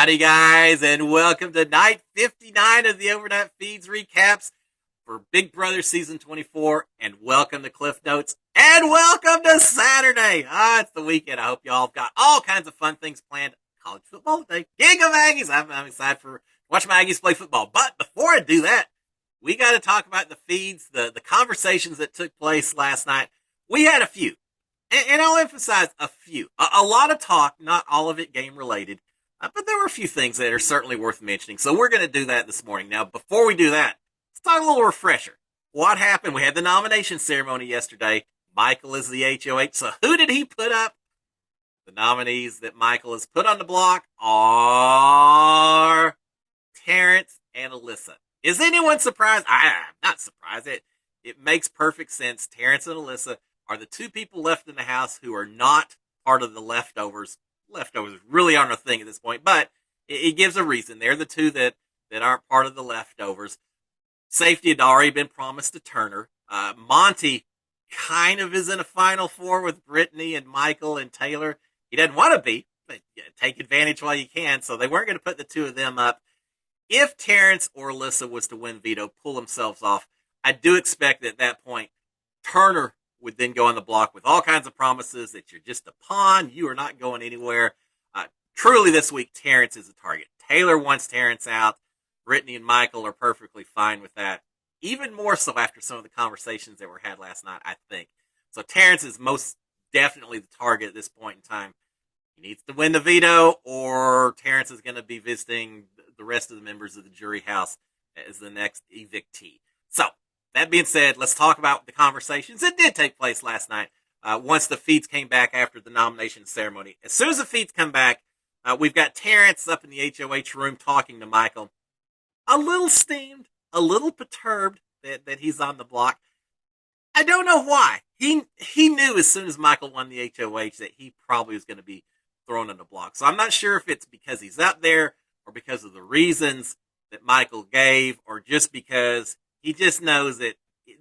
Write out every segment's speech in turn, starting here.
Howdy, guys, and welcome to night 59 of the Overnight Feeds recaps for Big Brother Season 24. And welcome to Cliff Notes, and welcome to Saturday. It's the weekend. I hope y'all have got all kinds of fun things planned. College football today. King of Aggies. I'm excited for watch my Aggies play football. But before I do that, we got to talk about the feeds, the conversations that took place last night. We had a few, and I'll emphasize a few. A lot of talk, not all of it game related. But there were a few things that are certainly worth mentioning. So we're going to do that this morning. Now, before we do that, let's talk a little refresher. What happened? We had the nomination ceremony yesterday. Michael is the HOH. So who did he put up? The nominees that Michael has put on the block are Terrence and Alyssa. Is anyone surprised? I'm not surprised. It makes perfect sense. Terrence and Alyssa are the two people left in the house who are not part of the leftovers. Leftovers really aren't a thing at this point, but it gives a reason. They're the two that aren't part of the leftovers. Safety had already been promised to Turner. Monty kind of is in a Final Four with Brittany and Michael and Taylor. He doesn't want to be, but take advantage while you can. So they weren't going to put the two of them up. If Terrence or Alyssa was to win veto, pull themselves off, I do expect that at that point, Turner would then go on the block with all kinds of promises that you're just a pawn, you are not going anywhere. Truly this week, Terrence is a target. Taylor wants Terrence out. Brittany and Michael are perfectly fine with that. Even more so after some of the conversations that were had last night, I think. So Terrence is most definitely the target at this point in time. He needs to win the veto, or Terrence is going to be visiting the rest of the members of the jury house as the next evictee. So, that being said, let's talk about the conversations that did take place last night once the feeds came back after the nomination ceremony. As soon as the feeds come back, we've got Terrence up in the HOH room talking to Michael. A little steamed, a little perturbed that he's on the block. I don't know why. He knew as soon as Michael won the HOH that he probably was going to be thrown on the block. So I'm not sure if it's because he's up there or because of the reasons that Michael gave or just because he just knows that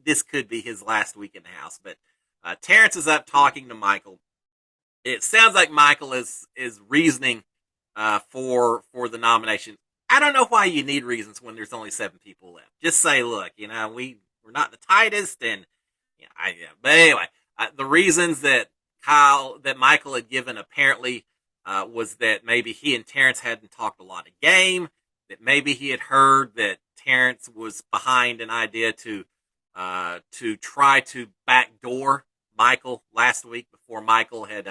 this could be his last week in the house. But Terrence is up talking to Michael. It sounds like Michael is reasoning for the nomination. I don't know why you need reasons when there's only 7 people left. Just say, look, we're not the tightest, and but anyway, the reasons that Michael had given apparently was that maybe he and Terrence hadn't talked a lot of game. That maybe he had heard that Terrence was behind an idea to try to backdoor Michael last week before Michael had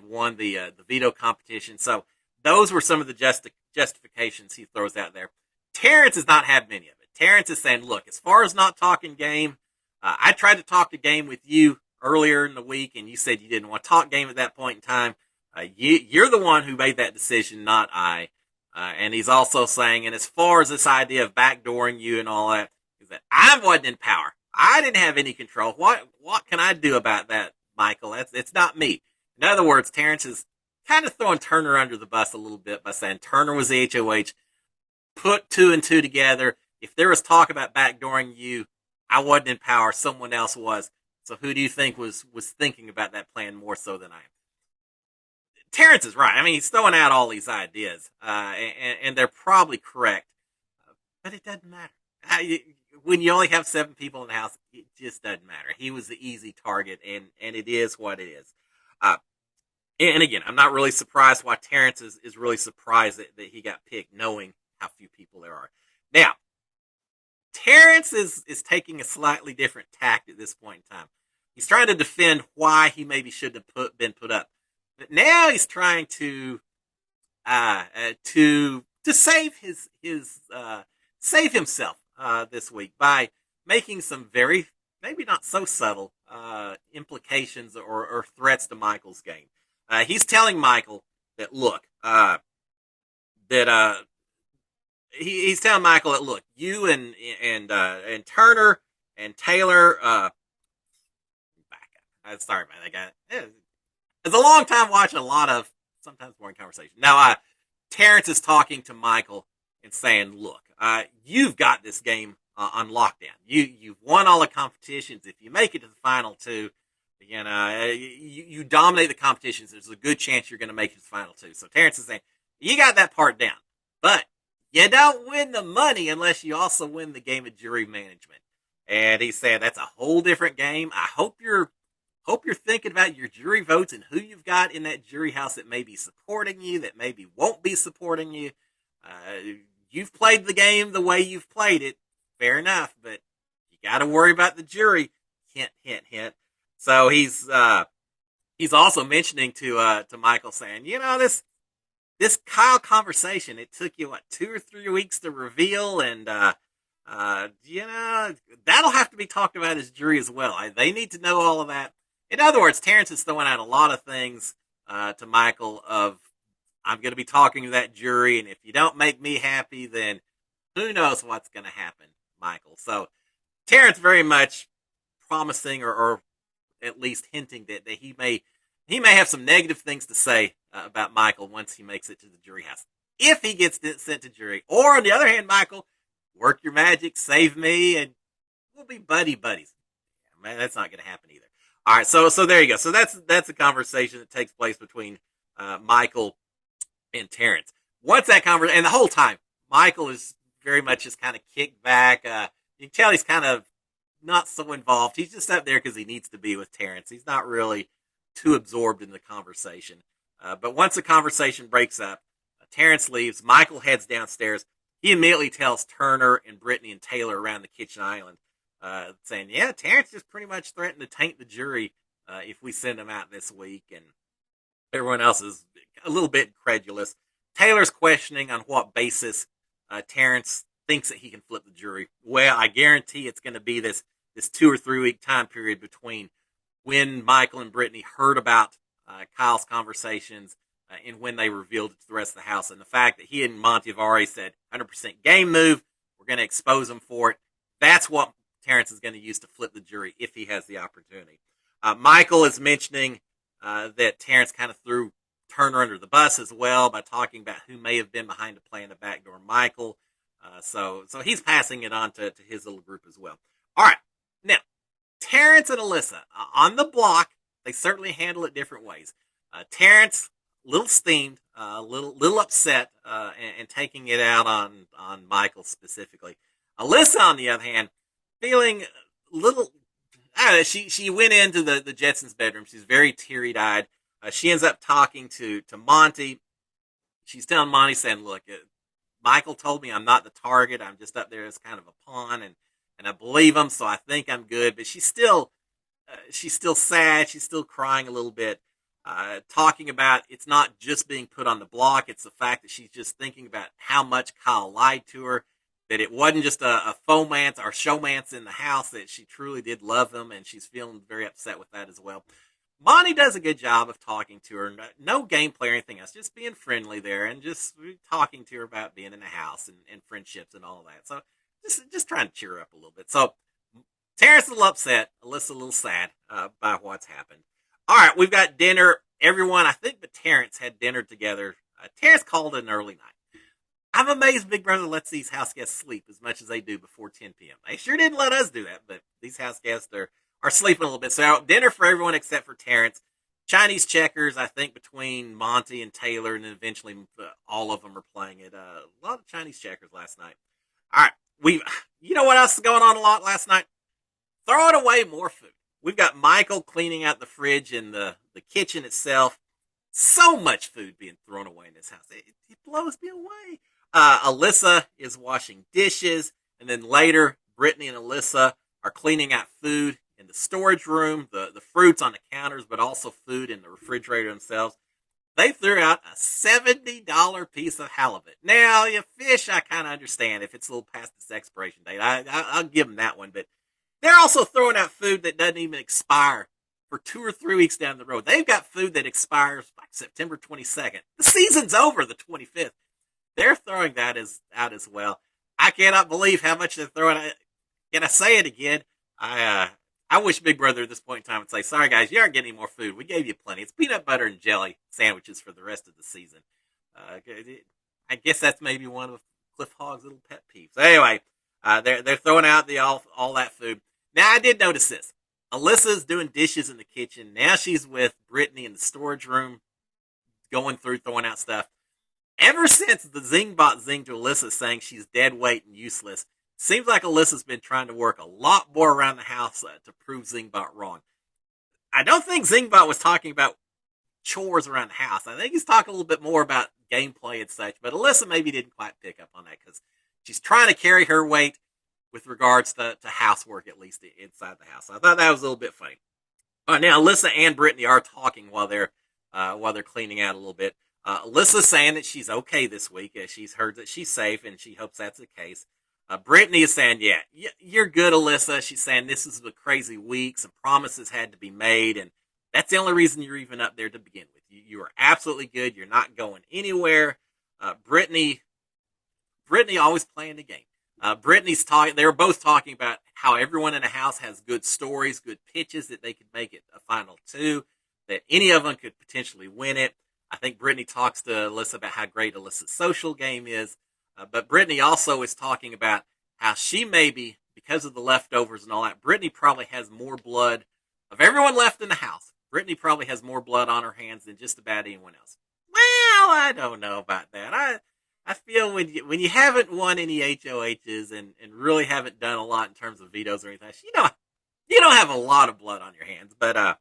won the veto competition. So those were some of the justifications he throws out there. Terrence has not had many of it. Terrence is saying, look, as far as not talking game, I tried to talk the game with you earlier in the week, and you said you didn't want to talk game at that point in time. You're the one who made that decision, not I. And he's also saying, and as far as this idea of backdooring you and all that, is that I wasn't in power. I didn't have any control. What can I do about that, Michael? It's not me. In other words, Terrence is kind of throwing Turner under the bus a little bit by saying Turner was the HOH. Put 2 and 2 together. If there was talk about backdooring you, I wasn't in power. Someone else was. So who do you think was thinking about that plan more so than I am? Terrence is right. I mean, he's throwing out all these ideas, and they're probably correct. But it doesn't matter. When you only have 7 people in the house, it just doesn't matter. He was the easy target, and it is what it is. And again, I'm not really surprised why Terrence is really surprised that he got picked, knowing how few people there are. Now, Terrence is taking a slightly different tact at this point in time. He's trying to defend why he maybe shouldn't have been put up. But now he's trying to save save himself this week by making some very maybe not so subtle implications or threats to Michael's game. He's telling Michael that look he's telling Michael that look, you and Turner and Taylor back up. Sorry man, I got it. It's a long time watching a lot of sometimes boring conversation. Now, Terrence is talking to Michael and saying, look, you've got this game on lockdown. You've won all the competitions. If you make it to the final 2, you dominate the competitions. There's a good chance you're going to make it to the final 2. So Terrence is saying, You got that part down. But you don't win the money unless you also win the game of jury management. And he said that's a whole different game. I hope you're thinking about your jury votes and who you've got in that jury house that may be supporting you, that maybe won't be supporting you. You've played the game the way you've played it, fair enough, but you got to worry about the jury. Hint, hint, hint. So he's also mentioning to Michael, saying, this Kyle conversation, it took you what 2 or 3 weeks to reveal, and that'll have to be talked about as jury as well. They need to know all of that. In other words, Terrence is throwing out a lot of things to Michael of, I'm going to be talking to that jury, and if you don't make me happy, then who knows what's going to happen, Michael. So Terrence very much promising, or at least hinting that he may have some negative things to say about Michael once he makes it to the jury house. If he gets sent to jury, or on the other hand, Michael, work your magic, save me, and we'll be buddies. Man, that's not going to happen either. All right, so there you go. So that's a conversation that takes place between Michael and Terrence. Once that conversation, and the whole time, Michael is very much just kind of kicked back. You can tell he's kind of not so involved. He's just up there because he needs to be with Terrence. He's not really too absorbed in the conversation. But once the conversation breaks up, Terrence leaves. Michael heads downstairs. He immediately tells Turner and Brittany and Taylor around the kitchen island, saying, yeah, Terrence just pretty much threatened to taint the jury if we send him out this week. And everyone else is a little bit incredulous. Taylor's questioning on what basis Terrence thinks that he can flip the jury. Well, I guarantee it's going to be this 2 or 3 week time period between when Michael and Brittany heard about Kyle's conversations and when they revealed it to the rest of the house. And the fact that he and Monty have already said 100% game move, we're going to expose him for it. That's what Terrence is going to use to flip the jury if he has the opportunity. Michael is mentioning that Terrence kind of threw Turner under the bus as well by talking about who may have been behind the plan to backdoor Michael. So he's passing it on to his little group as well. All right. Now, Terrence and Alyssa on the block, they certainly handle it different ways. Terrence, a little steamed, a little upset, and taking it out on Michael specifically. Alyssa, on the other hand, feeling a little. She went into the Jetsons' bedroom. She's very teary eyed. She ends up talking to Monty. She's telling Monty, saying, "Look, Michael told me I'm not the target. I'm just up there as kind of a pawn, and I believe him, so I think I'm good." But she's still sad. She's still crying a little bit, talking about it's not just being put on the block. It's the fact that she's just thinking about how much Kyle lied to her, that it wasn't just a fomance or showmance in the house, that she truly did love him, and she's feeling very upset with that as well. Monty does a good job of talking to her. No gameplay or anything else, just being friendly there and just talking to her about being in the house and friendships and all that. So just trying to cheer her up a little bit. So Terrence is a little upset. Alyssa a little sad by what's happened. All right, we've got dinner. Everyone, I think, but Terrence had dinner together. Terrence called it an early night. I'm amazed Big Brother lets these house guests sleep as much as they do before 10 p.m. They sure didn't let us do that, but these house guests are sleeping a little bit. So dinner for everyone except for Terrence. Chinese checkers, I think, between Monty and Taylor, and then eventually all of them are playing it. A lot of Chinese checkers last night. All right, you know what else is going on a lot last night? Throwing away more food. We've got Michael cleaning out the fridge and the kitchen itself. So much food being thrown away in this house. It blows me away. Alyssa is washing dishes, and then later, Brittany and Alyssa are cleaning out food in the storage room, the fruits on the counters, but also food in the refrigerator themselves. They threw out a $70 piece of halibut. Now, your fish, I kind of understand if it's a little past its expiration date. I'll give them that one, but they're also throwing out food that doesn't even expire for 2 or 3 weeks down the road. They've got food that expires like September 22nd. The season's over the 25th. They're throwing that out as well. I cannot believe how much they're throwing out. Can I say it again? I wish Big Brother at this point in time would say, sorry guys, you aren't getting any more food. We gave you plenty. It's peanut butter and jelly sandwiches for the rest of the season. I guess that's maybe one of Cliff Hogg's little pet peeves. Anyway, they're throwing out all that food. Now, I did notice this. Alyssa's doing dishes in the kitchen. Now she's with Brittany in the storage room, going through, throwing out stuff. Ever since the Zingbot zinged to Alyssa saying she's dead weight and useless, seems like Alyssa's been trying to work a lot more around the house to prove Zingbot wrong. I don't think Zingbot was talking about chores around the house. I think he's talking a little bit more about gameplay and such, but Alyssa maybe didn't quite pick up on that because she's trying to carry her weight with regards to housework, at least inside the house. I thought that was a little bit funny. All right, now Alyssa and Brittany are talking while they're cleaning out a little bit. Alyssa's saying that she's okay this week. She's heard that she's safe, and she hopes that's the case. Brittany is saying, "Yeah, you're good, Alyssa." She's saying this is a crazy week. Some promises had to be made, and that's the only reason you're even up there to begin with. You are absolutely good. You're not going anywhere. Brittany always playing the game. Brittany's talking. They were both talking about how everyone in the house has good stories, good pitches that they could make it a final two. That any of them could potentially win it. I think Brittany talks to Alyssa about how great Alyssa's social game is. But Brittany also is talking about how she maybe, because of the leftovers and all that, Brittany probably has more blood of everyone left in the house. Brittany probably has more blood on her hands than just about anyone else. Well, I don't know about that. I feel when you haven't won any HOHs and really haven't done a lot in terms of vetoes or anything, you don't have a lot of blood on your hands. But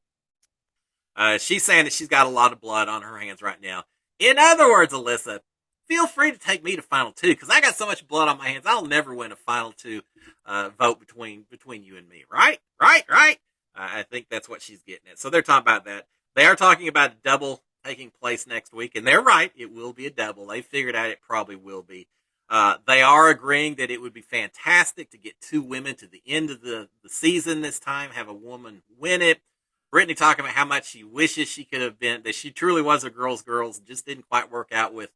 she's saying that she's got a lot of blood on her hands right now. In other words, Alyssa, feel free to take me to final two because I got so much blood on my hands. I'll never win a final two vote between you and me. Right. I think that's what she's getting at. So they're talking about that. They are talking about a double taking place next week, and they're right. It will be a double. They figured out it probably will be. They are agreeing that it would be fantastic to get two women to the end of the season this time, have a woman win it. Brittany talking about how much she wishes she could have been, that she truly was a girls, just didn't quite work out with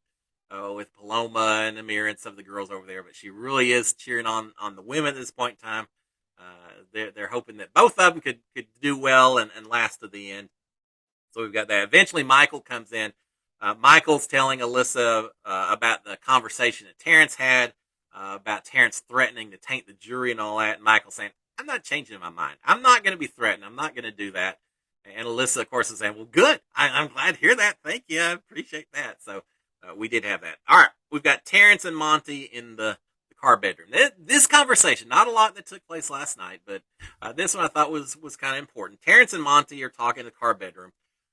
Paloma and Amir and some of the girls over there, but she really is cheering on the women at this point in time. They're hoping that both of them could do well and last to the end. So we've got that. Eventually, Michael comes in. Michael's telling Alyssa about the conversation that Terrence had about Terrence threatening to taint the jury and all that. And Michael's saying, I'm not changing my mind. I'm not going to be threatened. I'm not going to do that. And Alyssa, of course, is saying, well, good. I'm glad to hear that. Thank you. I appreciate that. So we did have that. All right. We've got Terrence and Monty in the car bedroom. This conversation, not a lot that took place last night, but this one I thought was kind of important. Terrence and Monty are talking in the car bedroom.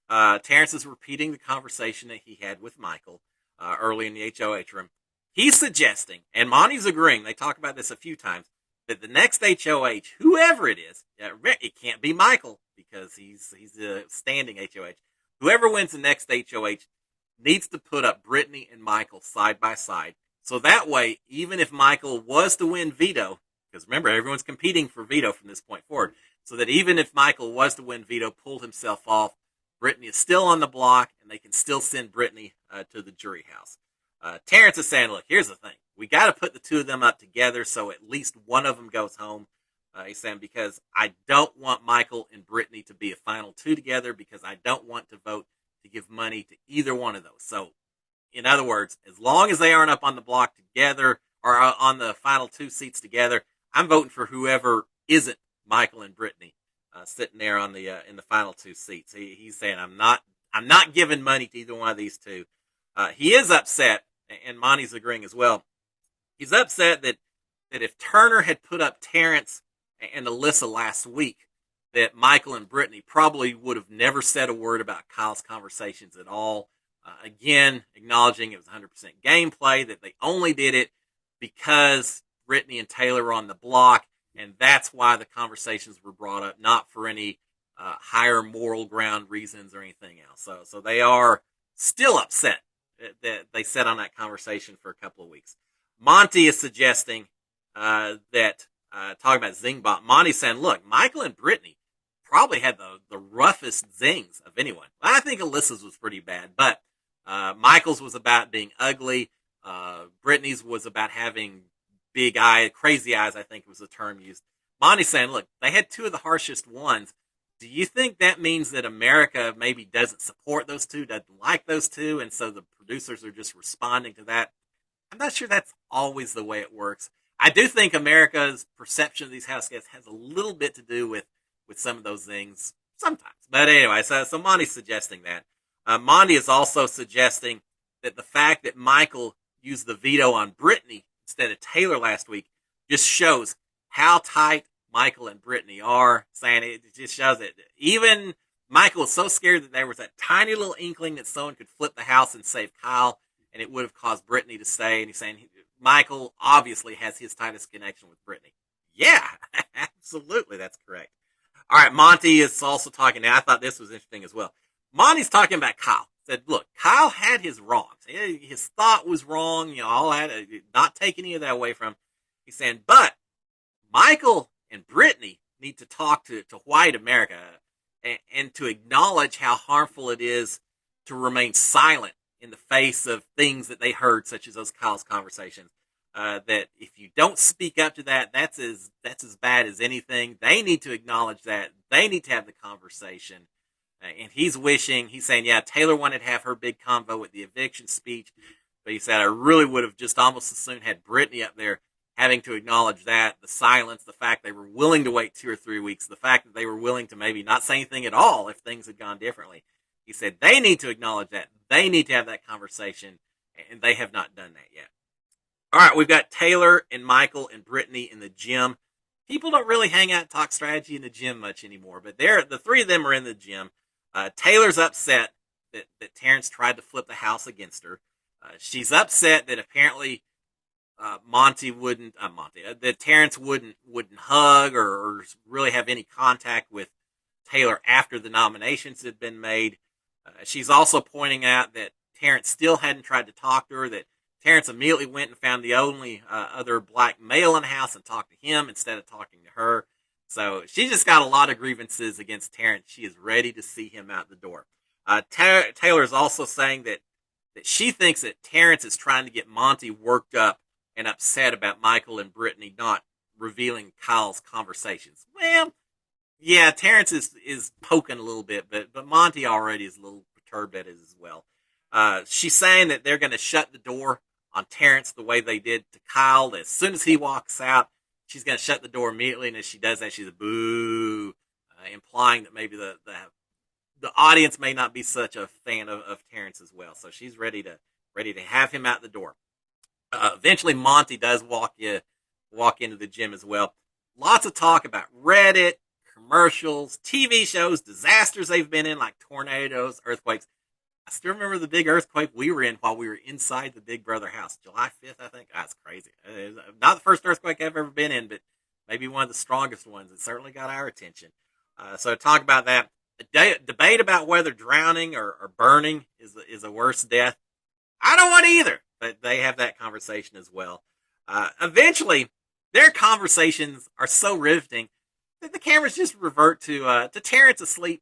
Terrence is repeating the conversation that he had with Michael early in the HOH room. He's suggesting, and Monty's agreeing, they talk about this a few times, that the next HOH, whoever it is, it can't be Michael because he's a standing HOH. Whoever wins the next HOH needs to put up Brittany and Michael side by side. So that way, even if Michael was to win veto, because remember, everyone's competing for veto from this point forward, so that even if Michael was to win veto, pulled himself off, Brittany is still on the block, and they can still send Brittany to the jury house. Terrence is saying, look, here's the thing. We got to put the two of them up together so at least one of them goes home. He's saying, because I don't want Michael and Brittany to be a final two together because I don't want to vote to give money to either one of those. So, in other words, as long as they aren't up on the block together or on the final two seats together, I'm voting for whoever isn't Michael and Brittany sitting there on the in the final two seats. He's saying I'm not giving money to either one of these two. He is upset, and Monty's agreeing as well. He's upset that if Turner had put up Terrence and Alyssa last week, that Michael and Brittany probably would have never said a word about Kyle's conversations at all. Again, acknowledging it was 100% gameplay, that they only did it because Brittany and Taylor were on the block, and that's why the conversations were brought up, not for any higher moral ground reasons or anything else. So they are still upset that they sat on that conversation for a couple of weeks. Monty is suggesting that, talking about Zingbot, Monty's saying, look, Michael and Brittany probably had the roughest zings of anyone. I think Alyssa's was pretty bad, but Michael's was about being ugly. Brittany's was about having crazy eyes, I think was the term used. Monty's saying, look, they had two of the harshest ones. Do you think that means that America maybe doesn't support those two, doesn't like those two, and so the producers are just responding to that? I'm not sure that's always the way it works. I do think America's perception of these house guests has a little bit to do with some of those things sometimes. But anyway, so Monty's suggesting that. Monty is also suggesting that the fact that Michael used the veto on Brittany instead of Taylor last week just shows how tight Michael and Brittany are. Saying it just shows that even Michael was so scared that there was that tiny little inkling that someone could flip the house and save Kyle, and it would have caused Brittany to stay. And he's saying Michael obviously has his tightest connection with Brittany. Yeah, absolutely, that's correct. All right, Monty is also talking now. I thought this was interesting as well. Monty's talking about Kyle. Said, look, Kyle had his wrongs. His thought was wrong. All had not take any of that away from him. He's saying, but Michael and Brittany need to talk to white America and to acknowledge how harmful it is to remain silent in the face of things that they heard, such as those Kyle's conversations. That if you don't speak up to that, that's as bad as anything. They need to acknowledge that. They need to have the conversation. And he's saying, yeah, Taylor wanted to have her big convo with the eviction speech, but he said, I really would have just almost as soon had Brittany up there having to acknowledge that, the silence, the fact they were willing to wait 2 or 3 weeks, the fact that they were willing to maybe not say anything at all if things had gone differently. He said they need to acknowledge that. They need to have that conversation, and they have not done that yet. All right, we've got Taylor and Michael and Brittany in the gym. People don't really hang out and talk strategy in the gym much anymore, but the three of them are in the gym. Taylor's upset that Terrence tried to flip the house against her. She's upset that apparently that Terrence wouldn't hug or really have any contact with Taylor after the nominations had been made. She's also pointing out that Terrence still hadn't tried to talk to her, that Terrence immediately went and found the only other black male in the house and talked to him instead of talking to her. So she just got a lot of grievances against Terrence. She is ready to see him out the door. Taylor is also saying that she thinks that Terrence is trying to get Monty worked up and upset about Michael and Brittany not revealing Kyle's conversations. Well, yeah, Terrence is poking a little bit, but Monty already is a little perturbed at it as well. She's saying that they're going to shut the door on Terrence the way they did to Kyle. As soon as he walks out, she's going to shut the door immediately, and as she does that, she's a boo, implying that maybe the audience may not be such a fan of Terrence as well. So she's ready to have him out the door. Eventually, Monty does walk into the gym as well. Lots of talk about Reddit, commercials, TV shows, disasters they've been in, like tornadoes, earthquakes. I still remember the big earthquake we were in while we were inside the Big Brother house. July 5th, I think. That's crazy. Not the first earthquake I've ever been in, but maybe one of the strongest ones. It certainly got our attention. So talk about that. Debate about whether drowning or burning is a worse death. I don't want either, but they have that conversation as well. Eventually, their conversations are so riveting that the cameras just revert to Terrence asleep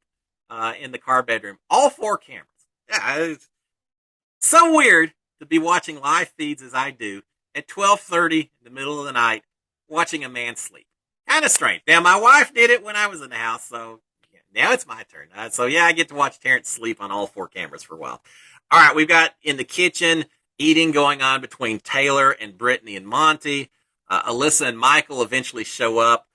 in the car bedroom. All 4 cameras. Yeah, it's so weird to be watching live feeds as I do at 12:30 in the middle of the night, watching a man sleep. Kind of strange. Now, my wife did it when I was in the house, so now it's my turn. So, yeah, I get to watch Terrence sleep on all 4 cameras for a while. All right, we've got in the kitchen eating going on between Taylor and Brittany and Monty. Alyssa and Michael eventually show up.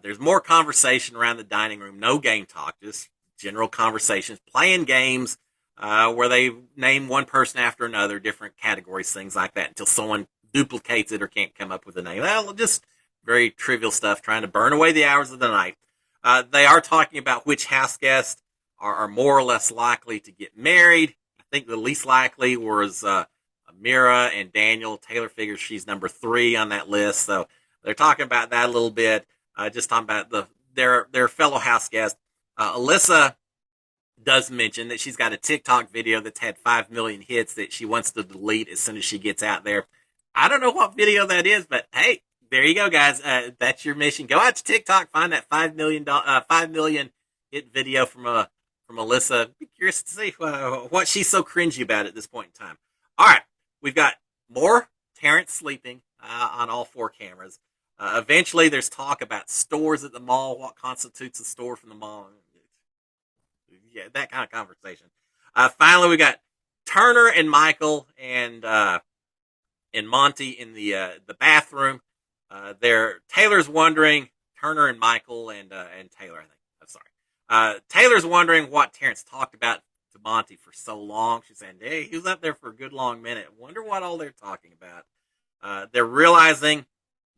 There's more conversation around the dining room. No game talk, just general conversations, playing games where they name one person after another, different categories, things like that, until someone duplicates it or can't come up with a name. Well, just very trivial stuff, trying to burn away the hours of the night. They are talking about which house guests are more or less likely to get married. I think the least likely was Mira and Daniel. Taylor figures she's number 3 on that list. So they're talking about that a little bit. Just talking about their fellow house guests. Alyssa does mention that she's got a TikTok video that's had 5 million hits that she wants to delete as soon as she gets out there. I don't know what video that is, but hey, there you go, guys. That's your mission. Go out to TikTok, find that 5 million hit video from Alyssa. Be curious to see what she's so cringy about at this point in time. All right, we've got more Terrence sleeping on all 4 cameras. Eventually, there's talk about stores at the mall. What constitutes a store from the mall? Yeah, that kind of conversation. Finally, we got Turner and Michael and Monty in the bathroom. Taylor's wondering, Turner and Michael and Taylor, I think. I'm sorry. Taylor's wondering what Terrence talked about to Monty for so long. She's saying, hey, he was up there for a good long minute. Wonder what all they're talking about. They're realizing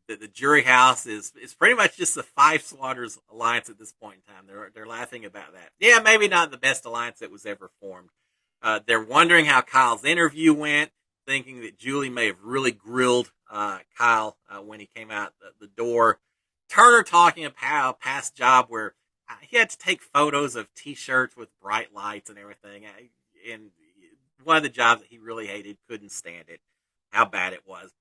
that the jury house is pretty much just the Five Swatters alliance at this point in time. They're laughing about that. Yeah, maybe not the best alliance that was ever formed. They're wondering how Kyle's interview went, thinking that Julie may have really grilled Kyle when he came out the door. Turner talking about how past job where he had to take photos of T-shirts with bright lights and everything. And one of the jobs that he really hated, couldn't stand it, how bad it was.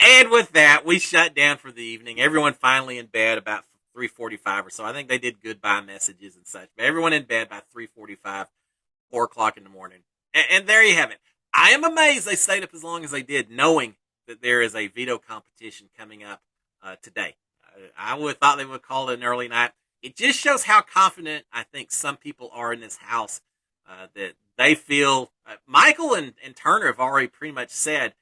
And with that, we shut down for the evening. Everyone finally in bed about 3:45 or so. I think they did goodbye messages and such. But everyone in bed by 3:45, 4 o'clock in the morning. And there you have it. I am amazed they stayed up as long as they did, knowing that there is a veto competition coming up today. I would have thought they would call it an early night. It just shows how confident I think some people are in this house that they feel. Michael and Turner have already pretty much said,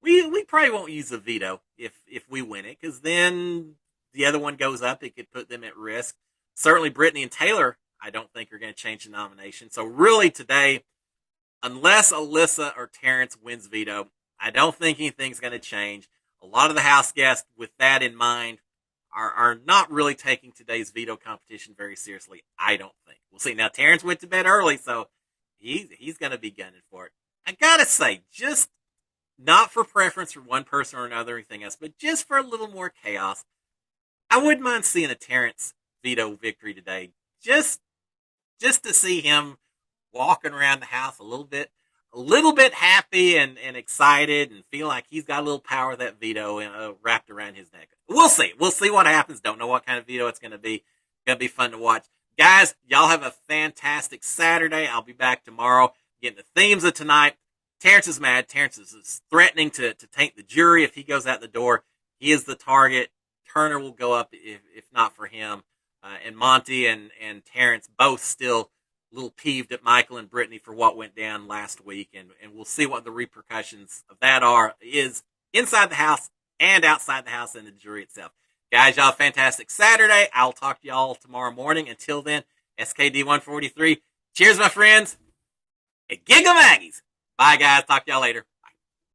we probably won't use a veto if we win it, because then the other one goes up. It could put them at risk. Certainly Brittany and Taylor, I don't think, are going to change the nomination. So really today, unless Alyssa or Terrence wins veto, I don't think anything's going to change. A lot of the house guests, with that in mind, are not really taking today's veto competition very seriously, I don't think. We'll see. Now, Terrence went to bed early, so he's going to be gunning for it. I got to say, just not for preference for one person or another or anything else, but just for a little more chaos, I wouldn't mind seeing a Terrence veto victory today. Just to see him walking around the house a little bit happy and excited and feel like he's got a little power of that veto wrapped around his neck. We'll see. We'll see what happens. Don't know what kind of veto it's going to be. It's going to be fun to watch. Guys, y'all have a fantastic Saturday. I'll be back tomorrow getting the themes of tonight. Terrence is mad. Terrence is threatening to taint the jury if he goes out the door. He is the target. Turner will go up if not for him. And Monty and Terrence both still a little peeved at Michael and Brittany for what went down last week. And we'll see what the repercussions of that is inside the house and outside the house and the jury itself. Guys, y'all have a fantastic Saturday. I'll talk to y'all tomorrow morning. Until then, SKD 143. Cheers, my friends. And Giggle Maggies. Bye, guys. Talk to y'all later.